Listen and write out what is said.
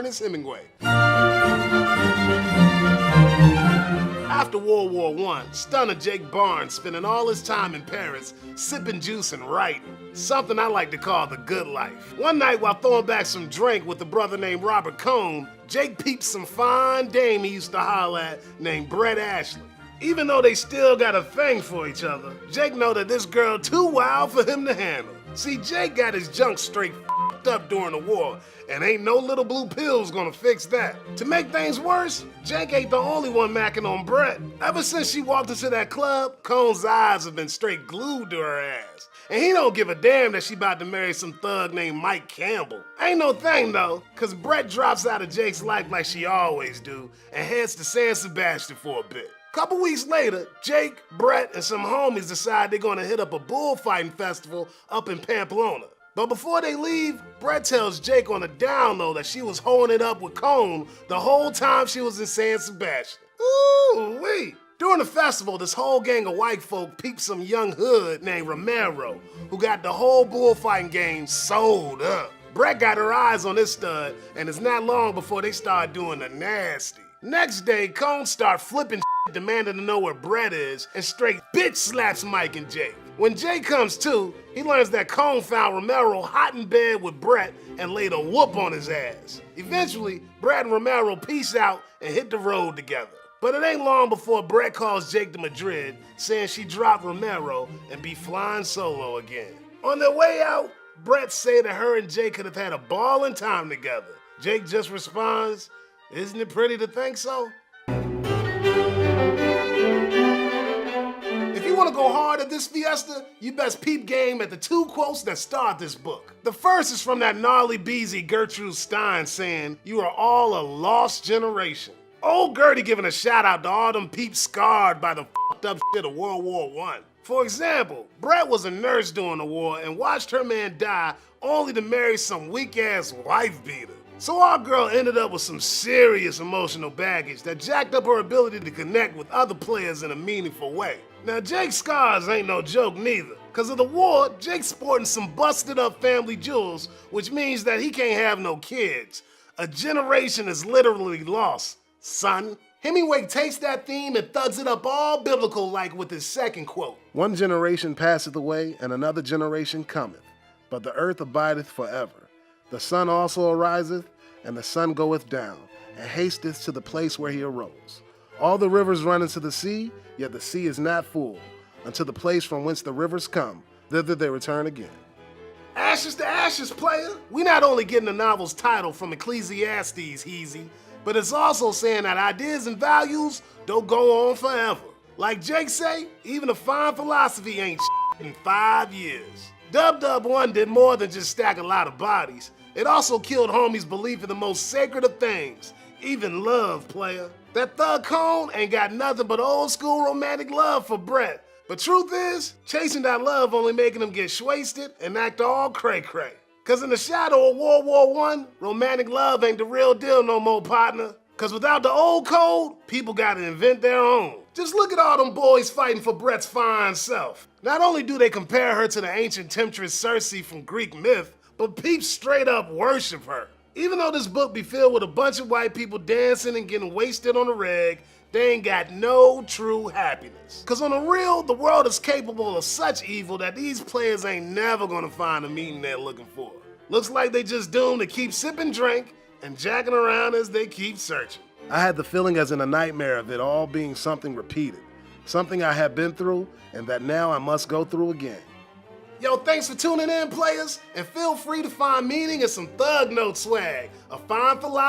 Ernest Hemingway. After World War I, stunner Jake Barnes spending all his time in Paris sipping juice and writing. Something I like to call the good life. One night while throwing back some drink with a brother named Robert Cohn, Jake peeped some fine dame he used to holler at named Brett Ashley. Even though they still got a thing for each other, Jake know that this girl too wild for him to handle. See, Jake got his junk straight f***ed up during the war, and ain't no little blue pills gonna fix that. To make things worse, Jake ain't the only one macking on Brett. Ever since she walked into that club, Cone's eyes have been straight glued to her ass. And he don't give a damn that she about to marry some thug named Mike Campbell. Ain't no thing though, cause Brett drops out of Jake's life like she always do, and heads to San Sebastian for a bit. Couple weeks later, Jake, Brett, and some homies decide they're gonna hit up a bullfighting festival up in Pamplona. But before they leave, Brett tells Jake on the down low that she was holding it up with Cone the whole time she was in San Sebastian. Ooh-wee! During the festival, this whole gang of white folk peeped some young hood named Romero, who got the whole bullfighting game sold up. Brett got her eyes on this stud, and it's not long before they start doing the nasty. Next day, Cone start flipping shit, demanding to know where Brett is, and straight bitch slaps Mike and Jake. When Jake comes to, he learns that Cone found Romero hot in bed with Brett and laid a whoop on his ass. Eventually, Brett and Romero peace out and hit the road together. But it ain't long before Brett calls Jake to Madrid, saying she dropped Romero and be flying solo again. On their way out, Brett say that her and Jake could have had a ballin' time together. Jake just responds, "Isn't it pretty to think so?" If you want to go hard at this fiesta, you best peep game at the two quotes that start this book. The first is from that gnarly beezy Gertrude Stein saying, "You are all a lost generation." Old Gertie giving a shout out to all them peeps scarred by the fucked up shit of World War I. For example, Brett was a nurse during the war and watched her man die only to marry some weak-ass wife beater. So our girl ended up with some serious emotional baggage that jacked up her ability to connect with other players in a meaningful way. Now Jake's scars ain't no joke neither. Cause of the war, Jake's sporting some busted up family jewels, which means that he can't have no kids. A generation is literally lost, son. Hemingway takes that theme and thugs it up all biblical like with his second quote. "One generation passeth away, and another generation cometh, but the earth abideth forever. The sun also ariseth, and the sun goeth down, and hasteth to the place where he arose. All the rivers run into the sea, yet the sea is not full. Unto the place from whence the rivers come, thither they return again." Ashes to ashes, player. We not only getting the novel's title from Ecclesiastes, Heezy, but it's also saying that ideas and values don't go on forever. Like Jake say, even a fine philosophy ain't shit in 5 years. Dub 1 did more than just stack a lot of bodies. It also killed homies' belief in the most sacred of things, even love, player. That thug Cone ain't got nothing but old school romantic love for Brett. But truth is, chasing that love only making him get shwasted and act all cray-cray. Cause in the shadow of World War I, romantic love ain't the real deal no more, partner. Cause without the old code, people gotta invent their own. Just look at all them boys fighting for Brett's fine self. Not only do they compare her to the ancient temptress Circe from Greek myth, but peeps straight up worship her. Even though this book be filled with a bunch of white people dancing and getting wasted on the reg, they ain't got no true happiness. Cause on the real, the world is capable of such evil that these players ain't never gonna find the meaning they're looking for. Looks like they just doomed to keep sipping drink and jacking around as they keep searching. I had the feeling as in a nightmare of it all being something repeated. Something I have been through and that now I must go through again. Yo, thanks for tuning in, players, and feel free to find meaning in some Thug Note swag, a fine philosophy